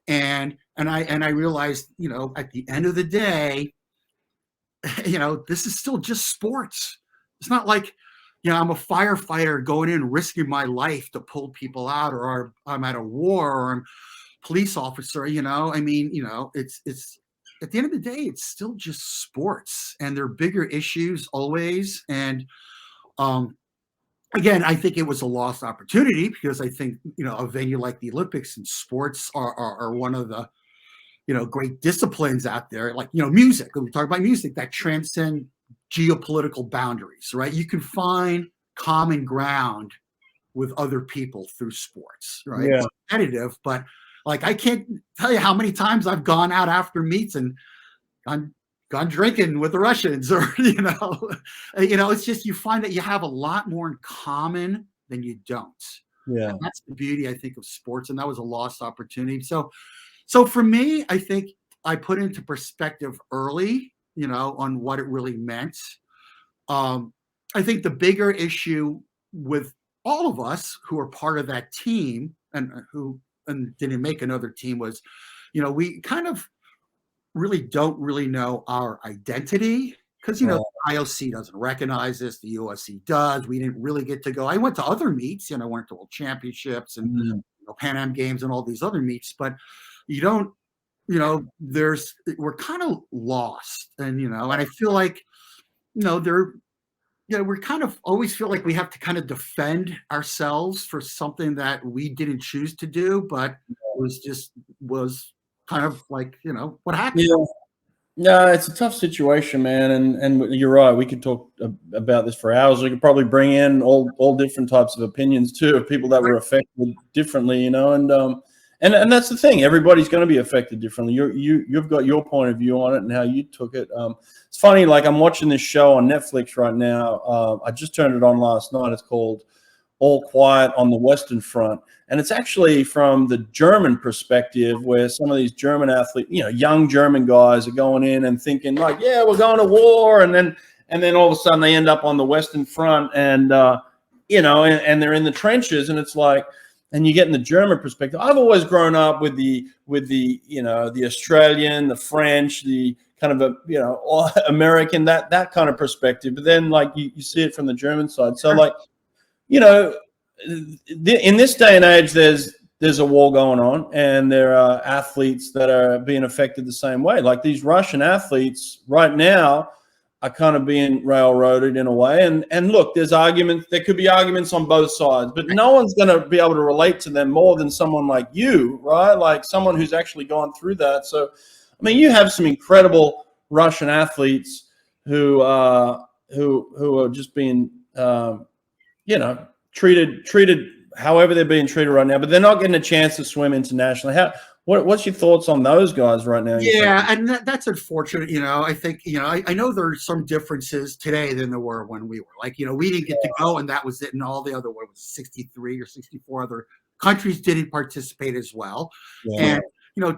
And I realized, at the end of the day, this is still just sports. It's not like, I'm a firefighter going in risking my life to pull people out, or I'm at a war, or I'm a police officer. It's at the end of the day, it's still just sports, and there are bigger issues always. And again, I think it was a lost opportunity, because I think, a venue like the Olympics and sports are one of the, great disciplines out there, like, music. We talk about music that transcend geopolitical boundaries, right? You can find common ground with other people through sports, right? Yeah. It's competitive, but I can't tell you how many times I've gone out after meets and gone gone drinking with the Russians, or it's just you find that you have a lot more in common than you don't. Yeah, and that's the beauty, I think, of sports, and that was a lost opportunity. So for me, I think I put into perspective early, on what it really meant. I think the bigger issue with all of us who are part of that team and didn't make another team was, we kind of really don't really know our identity because, the IOC doesn't recognize us. The USC does. We didn't really get to go. I went to other meets, I went to World Championships and Pan Am Games and all these other meets, but you don't, we're kind of lost. And I feel like, we kind of always feel like we have to kind of defend ourselves for something that we didn't choose to do, but was kind of like, what happened. Yeah. No, it's a tough situation, man. And you're right. We could talk about this for hours. We could probably bring in all different types of opinions too, of people that were affected differently, and that's the thing. Everybody's going to be affected differently. You've got your point of view on it and how you took it. It's funny. Like, I'm watching this show on Netflix right now. I just turned it on last night. It's called All Quiet on the Western Front. And it's actually from the German perspective, where some of these German athletes, young German guys are going in and thinking like, yeah, we're going to war. And then all of a sudden they end up on the Western Front and they're in the trenches. And it's like, and you get in the German perspective. I've always grown up with the the Australian, the French, the kind of American, that kind of perspective. But then like you see it from the German side. So like, in this day and age, there's a war going on, and there are athletes that are being affected the same way. Like these Russian athletes right now are kind of being railroaded in a way. And look, there could be arguments on both sides, but no one's going to be able to relate to them more than someone like you, right? Like someone who's actually gone through that. So, I mean, you have some incredible Russian athletes who are just being, treated however they're being treated right now, but they're not getting a chance to swim internationally. What's your thoughts on those guys right now? Yeah, and that's unfortunate. I think, I know there's some differences today than there were when we were. Like, we didn't get to go, and that was it. And all the other, 63 or 64 other countries didn't participate as well. Yeah. And,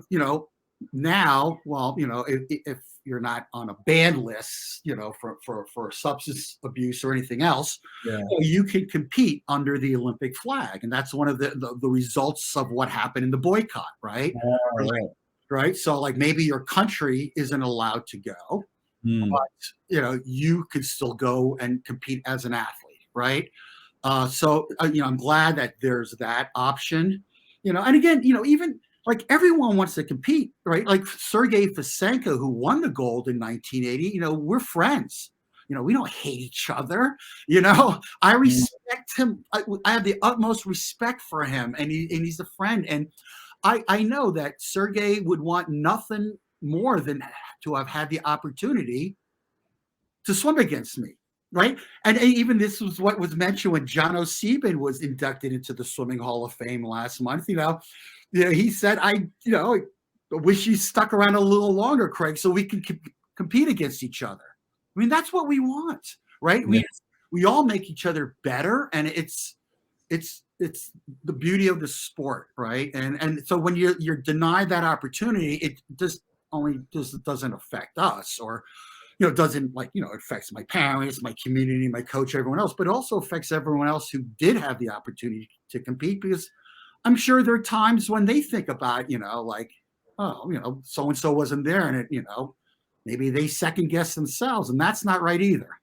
now, well, if you're not on a ban list, for substance abuse or anything else, you can compete under the Olympic flag. And that's one of the results of what happened in the boycott, right? Right. So like maybe your country isn't allowed to go, but, you could still go and compete as an athlete. Right. So, I'm glad that there's that option, and again, even like everyone wants to compete, right? Like Sergey Fesenko, who won the gold in 1980, we're friends. We don't hate each other. I respect him. I have the utmost respect for him, and he's a friend. And I know that Sergey would want nothing more than to have had the opportunity to swim against me, right? And even this was what was mentioned when Jon Sieben was inducted into the Swimming Hall of Fame last month. He said, I wish you stuck around a little longer, Craig, so we can compete against each other. I mean, that's what we want, right? Yeah. We all make each other better, and it's the beauty of the sport, right? And so when you're denied that opportunity, it just doesn't affect us, or doesn't it affects my parents, my community, my coach, everyone else, but it also affects everyone else who did have the opportunity to compete, because I'm sure there are times when they think about, so-and-so wasn't there, and it, maybe they second guess themselves, and that's not right either.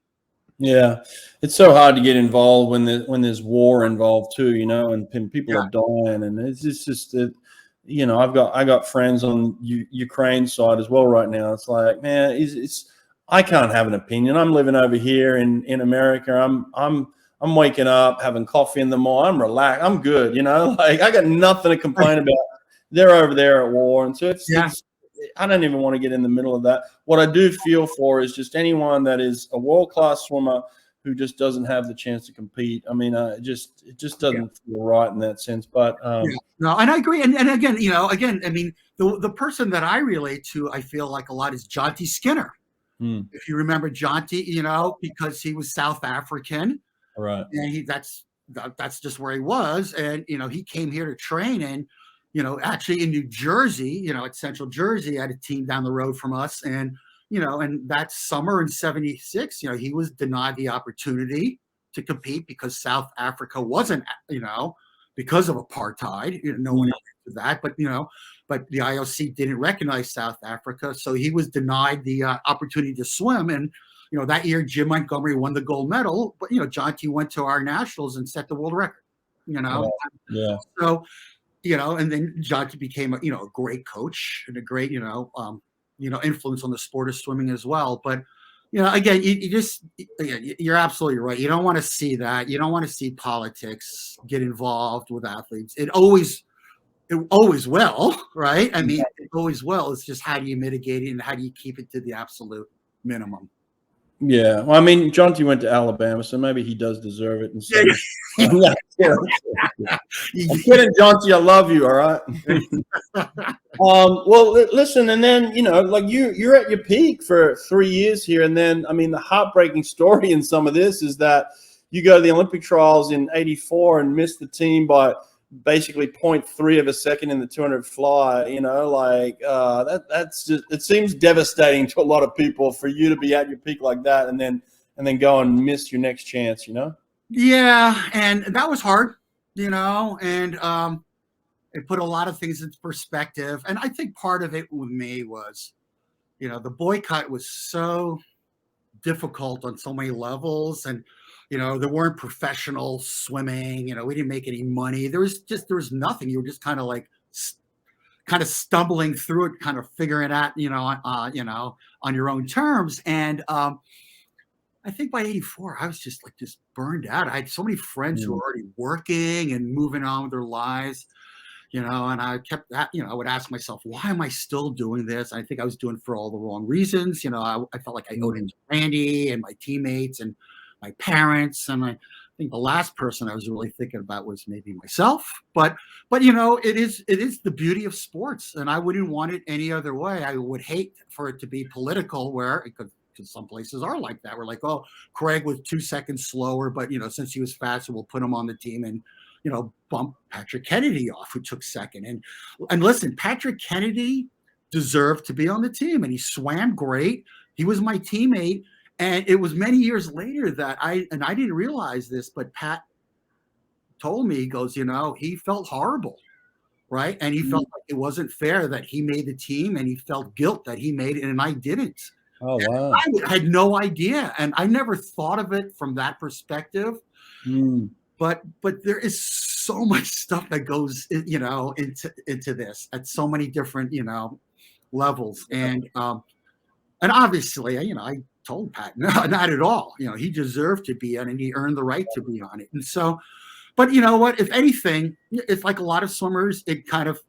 Yeah. It's so hard to get involved when there's war involved too, and people are dying, and it's just that, I got friends on Ukraine side as well right now. It's like, man, I can't have an opinion. I'm living over here in America. I'm waking up, having coffee in the morning. I'm relaxed. I'm good. Like I got nothing to complain about. They're over there at war. And so it's I don't even want to get in the middle of that. What I do feel for is just anyone that is a world-class swimmer who just doesn't have the chance to compete. I mean, it just doesn't feel right in that sense. But no, and I agree. And again, I mean, the person that I relate to, I feel like a lot, is Jonty Skinner. If you remember Jonty, because he was South African, Right. and that's just where he was. And, he came here to train, and, actually in New Jersey, at Central Jersey, had a team down the road from us. And, and that summer in 76, he was denied the opportunity to compete because South Africa wasn't, because of apartheid, no one else did that, but the IOC didn't recognize South Africa. So he was denied the opportunity to swim. And, that year, Jim Montgomery won the gold medal, but, Jonty went to our nationals and set the world record, Yeah. So, and then Jonty became a great coach and a great, influence on the sport of swimming as well. But, again, you're absolutely right. You don't want to see that. You don't want to see politics get involved with athletes. It always will, right? I mean, it always will. It's just how do you mitigate it and how do you keep it to the absolute minimum? Yeah. Well, I mean, Jonty went to Alabama, so maybe he does deserve it. And so, I'm kidding, Jonty. I love you. All right. Well, listen, and then like you're at your peak for 3 years here, and then I mean, the heartbreaking story in some of this is that you go to the Olympic trials in '84 and miss the team by basically 0.3 of a second in the 200 fly. That's just, it seems devastating to a lot of people for you to be at your peak like that, and then go and miss your next chance. Yeah, and that was hard, and it put a lot of things into perspective. And I think part of it with me was, the boycott was so difficult on so many levels, and there weren't professional swimming. We didn't make any money. There was nothing. You were just kind of stumbling through it, kind of figuring it out, on your own terms. And I think by '84, I was just burned out. I had so many friends who were already working and moving on with their lives, and I kept that, I would ask myself, why am I still doing this? I think I was doing it for all the wrong reasons. I felt like I owed it to Randy and my teammates and my parents. And I think the last person I was really thinking about was maybe myself. But it is the beauty of sports, and I wouldn't want it any other way. I would hate for it to be political, where it could. Some places are like that. We're like, oh, Craig was 2 seconds slower, but since he was faster, we'll put him on the team and bump Patrick Kennedy off, who took second. And listen, Patrick Kennedy deserved to be on the team, and he swam great. He was my teammate, and it was many years later that I didn't realize this, but Pat told me, he goes, he felt horrible, right? And he felt like it wasn't fair that he made the team, and he felt guilt that he made it and I didn't. Oh, wow. I had no idea, and I never thought of it from that perspective. But there is so much stuff that goes, into this at so many different, levels, and obviously, I told Pat, no, not at all. He deserved to be on, and he earned the right to be on it. And so, but you know what? If anything, it's like a lot of swimmers. It kind of,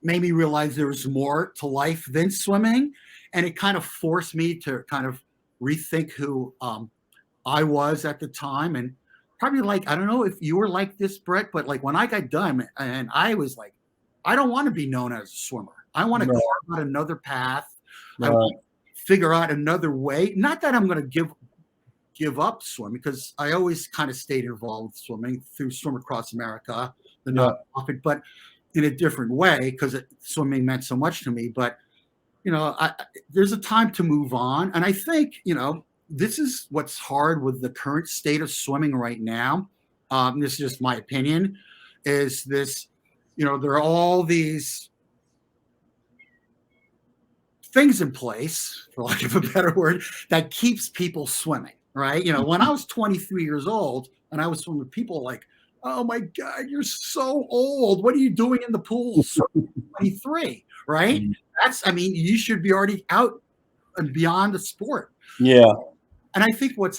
made me realize there was more to life than swimming. And it kind of forced me to kind of rethink who I was at the time. And probably I don't know if you were like this, Brett, but when I got done, and I was like, I don't want to be known as a swimmer. I want to carve out another path. I want to figure out another way. Not that I'm going to give up swimming, because I always kind of stayed involved with swimming through Swim Across America, the nonprofit, but in a different way, because swimming meant so much to me. But there's a time to move on. And I think, this is what's hard with the current state of swimming right now. This is just my opinion, is this, there are all these things in place, for lack of a better word, that keeps people swimming, right? When I was 23 years old and I was swimming, people like, oh my God, you're so old. What are you doing in the pool? 23, right? You should be already out and beyond the sport. Yeah. And I think what's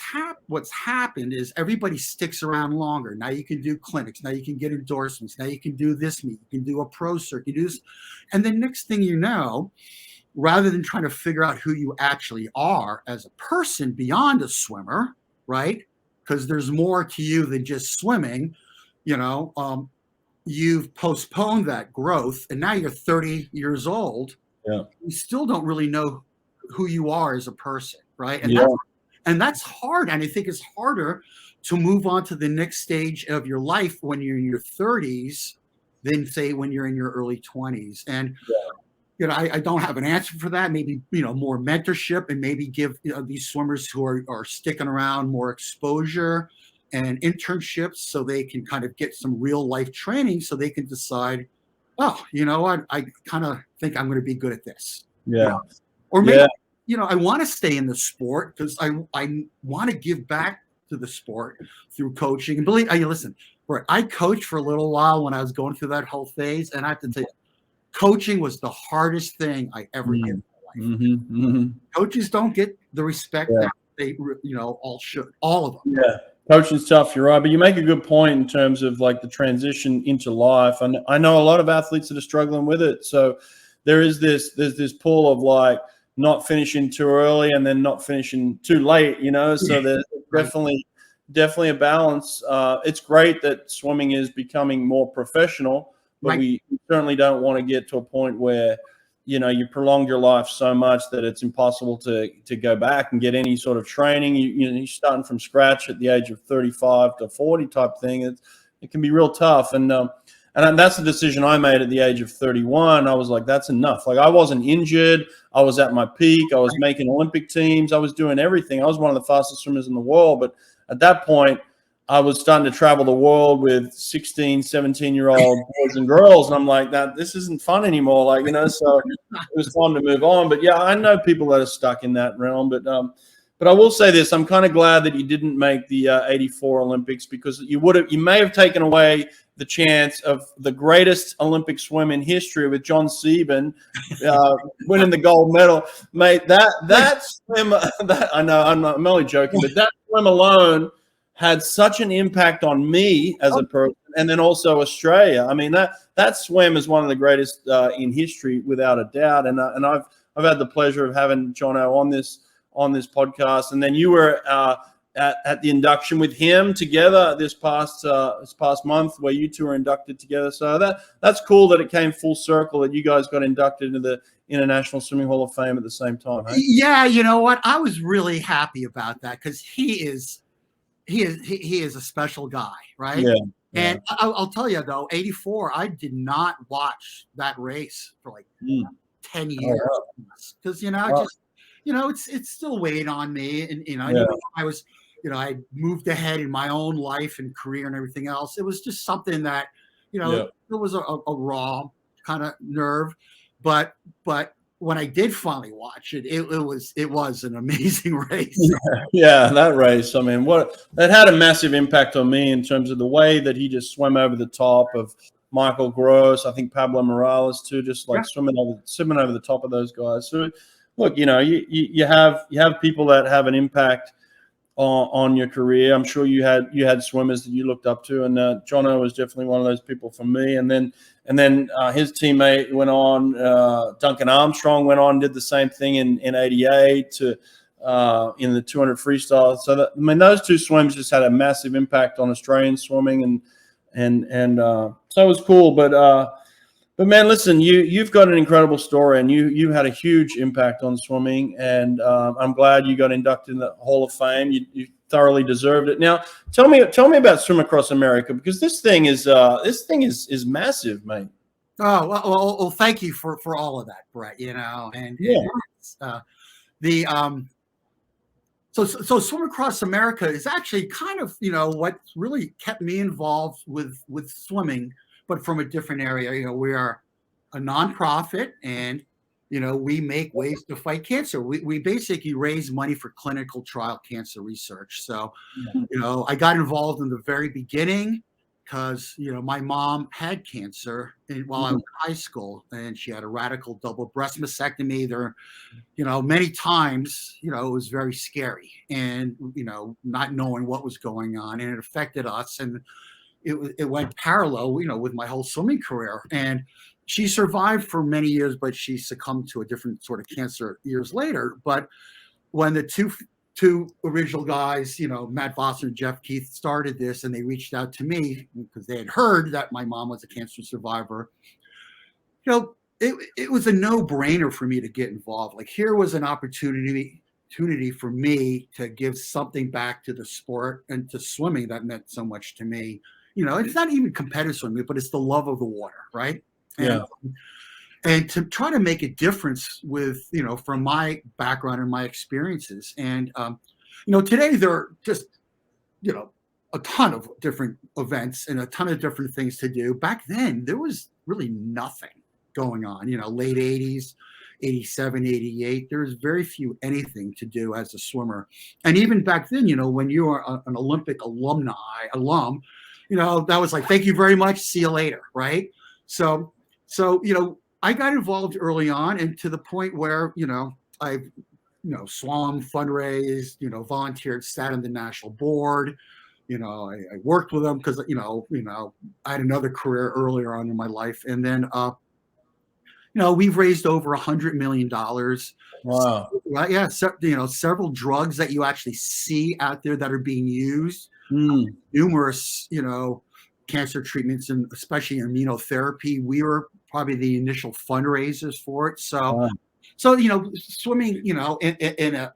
happened is everybody sticks around longer. Now you can do clinics. Now you can get endorsements. Now you can do this meet. You can do a pro circuit. You do this. And the next thing you know, rather than trying to figure out who you actually are as a person beyond a swimmer, right? Because there's more to you than just swimming, you've postponed that growth, and now you're 30 years old. Yeah. You still don't really know who you are as a person, right? And that's hard. And I think it's harder to move on to the next stage of your life when you're in your 30s than say when you're in your early 20s. And I don't have an answer for that. Maybe more mentorship, and maybe give these swimmers who are sticking around more exposure and internships, so they can kind of get some real life training, so they can decide, oh, you know what, I kind of think I'm going to be good at this. Or maybe I want to stay in the sport because I want to give back to the sport through coaching. And listen, I coached for a little while when I was going through that whole phase, and I have to tell you, coaching was the hardest thing I ever did in my life. Coaches don't get the respect that they all should, all of them. Coaching's tough, you're right, but you make a good point in terms of like the transition into life. And I know a lot of athletes that are struggling with it. So there's this pull of like not finishing too early and then not finishing too late, so there's definitely a balance. It's great that swimming is becoming more professional, but we certainly don't want to get to a point where you prolonged your life so much that it's impossible to go back and get any sort of training. You're starting from scratch at the age of 35 to 40 type thing. It can be real tough. And that's the decision I made at the age of 31. I was like, that's enough. Like, I wasn't injured. I was at my peak. I was making Olympic teams. I was doing everything. I was one of the fastest swimmers in the world. But at that point, I was starting to travel the world with 16, 17-year-old boys and girls. And I'm like, this isn't fun anymore. So it was time to move on. But yeah, I know people that are stuck in that realm. But I will say this, I'm kind of glad that you didn't make the 84 Olympics, because you may have taken away the chance of the greatest Olympic swim in history with Jon Sieben winning the gold medal. Mate, that swim, I know, I'm only joking, but that swim alone had such an impact on me as a person, and then also Australia. I mean, that swim is one of the greatest in history, without a doubt. And I've had the pleasure of having Jono on this podcast, and then you were at the induction with him together this past month, where you two were inducted together. So that's cool that it came full circle, that you guys got inducted into the International Swimming Hall of Fame at the same time. Hey? Yeah, you know what? I was really happy about that, because he is a special guy, right? Yeah. And I'll tell you though, 84, I did not watch that race for like 10 years, because it's still weighed on me, and I was, I moved ahead in my own life and career and everything else. It was just something that, it was a raw kind of nerve, but when I did finally watch it, it was an amazing race. Yeah, that race. I mean, that had a massive impact on me in terms of the way that he just swam over the top of Michael Gross. I think Pablo Morales too, just like swimming over the top of those guys. So, look, you have people that have an impact on your career. I'm sure you had swimmers that you looked up to, and Jono was definitely one of those people for me. And then his teammate went on, Duncan Armstrong went on, did the same thing in 88 in the 200 freestyle. So those two swims just had a massive impact on Australian swimming, and so it was cool. But man, listen, you've got an incredible story, and you had a huge impact on swimming, and I'm glad you got inducted in the Hall of Fame. You thoroughly deserved it. Now, tell me about Swim Across America, because this thing is massive, mate. Oh well, thank you for all of that, Brett. So Swim Across America is actually kind of what really kept me involved with swimming, but from a different area. We are a nonprofit, and we make ways to fight cancer. We basically raise money for clinical trial cancer research. So, I got involved in the very beginning because my mom had cancer while I was in high school, and she had a radical double breast mastectomy. There, many times, it was very scary, and not knowing what was going on, and it affected us, and it went parallel, with my whole swimming career. And she survived for many years, but she succumbed to a different sort of cancer years later. But when the two original guys, Matt Vossler and Jeff Keith, started this, and they reached out to me because they had heard that my mom was a cancer survivor, it was a no-brainer for me to get involved. Like, here was an opportunity for me to give something back to the sport and to swimming that meant so much to me. You know, it's not even competitive swimming, but it's the love of the water, right? And to try to make a difference with, you know, from my background and my experiences. And, you know, today there are just, you know, a ton of different events and a ton of different things to do. Back then, there was really nothing going on, you know, late 80s, 87, 88. There was very few anything to do as a swimmer. And even back then, you know, when you were an Olympic alum, you know, that was like, thank you very much, see you later, right? So, you know, I got involved early on, and to the point where, you know, I've, you know, swam, fundraised, you know, volunteered, sat on the national board. You know, I worked with them because, you know, I had another career earlier on in my life. And then, you know, we've raised over $100 million. Wow. Right. Yeah. So, you know, several drugs that you actually see out there that are being used, numerous, you know, cancer treatments, and especially immunotherapy. We were probably the initial fundraisers for it. So, so, you know, swimming, you know, in a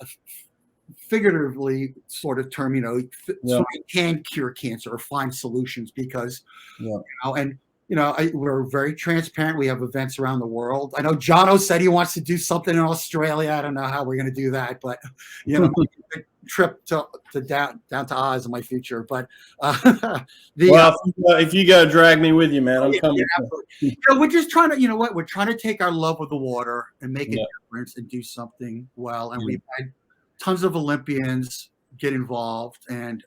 figuratively sort of term, you know, swimming can cure cancer or find solutions because, you know, and, you know, we're very transparent. We have events around the world. I know Jono said he wants to do something in Australia. I don't know how we're going to do that, but, you know, trip to down to Oz in my future. But if you go, drag me with you, man. I'm coming. You know, we're just trying to, you know what, we're trying to take our love of the water and make a difference and do something well. And we've had tons of Olympians get involved, and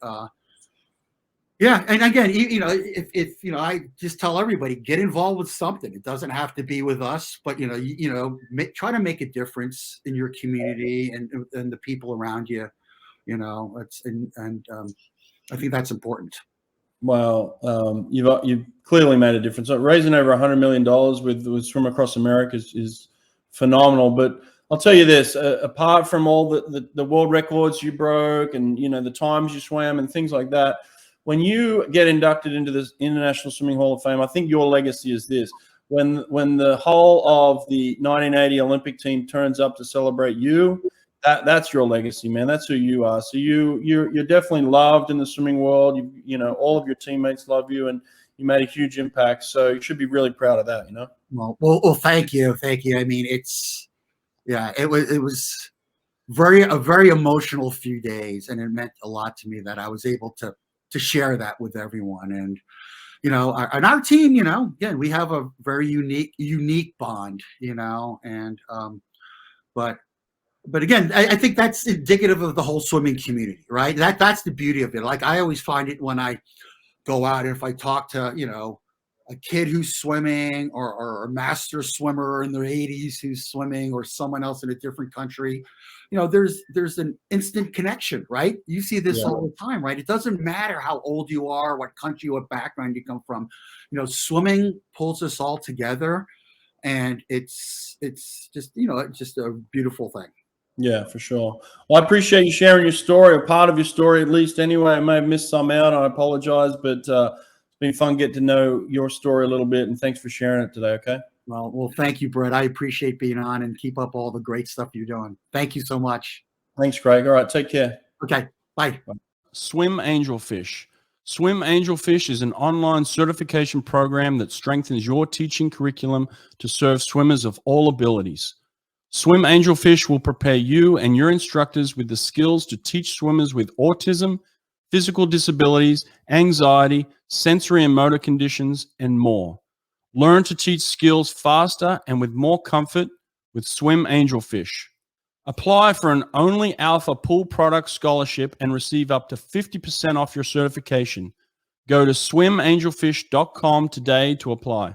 and again, you know, if you know, I just tell everybody, get involved with something. It doesn't have to be with us, but you know, try to make a difference in your community and the people around you. You know, I think that's important. Well, you've clearly made a difference. Raising over $100 million with Swim Across America is phenomenal. But I'll tell you this: apart from all the world records you broke, and you know the times you swam and things like that, when you get inducted into this International Swimming Hall of Fame, I think your legacy is this: when the whole of the 1980 Olympic team turns up to celebrate you. That's your legacy, man. That's who you are. So you're definitely loved in the swimming world. You know, all of your teammates love you, and you made a huge impact. So you should be really proud of that. You know. Well, thank you. I mean, it was a very emotional few days, and it meant a lot to me that I was able to share that with everyone. And you know, our team, you know, again, we have a very unique bond, you know, and But again, I think that's indicative of the whole swimming community, right? That's the beauty of it. Like, I always find it when I go out, and if I talk to, you know, a kid who's swimming or a master swimmer in their 80s who's swimming, or someone else in a different country, you know, there's an instant connection, right? You see this all the time, right? It doesn't matter how old you are, what country, what background you come from. You know, swimming pulls us all together, and it's just, you know, it's just a beautiful thing. Yeah, for sure. Well, I appreciate you sharing your story, or part of your story at least. Anyway, I may have missed some out. I apologize, but it's been fun getting to know your story a little bit, and thanks for sharing it today. Okay. Well, thank you, Brett. I appreciate being on, and keep up all the great stuff you're doing. Thank you so much. Thanks, Craig. All right, take care. Okay, bye. Swim Angelfish. Swim Angelfish is an online certification program that strengthens your teaching curriculum to serve swimmers of all abilities. Swim Angelfish will prepare you and your instructors with the skills to teach swimmers with autism, physical disabilities, anxiety, sensory and motor conditions, and more. Learn to teach skills faster and with more comfort with Swim Angelfish. Apply for an Only Alpha Pool Product Scholarship and receive up to 50% off your certification. Go to swimangelfish.com today to apply.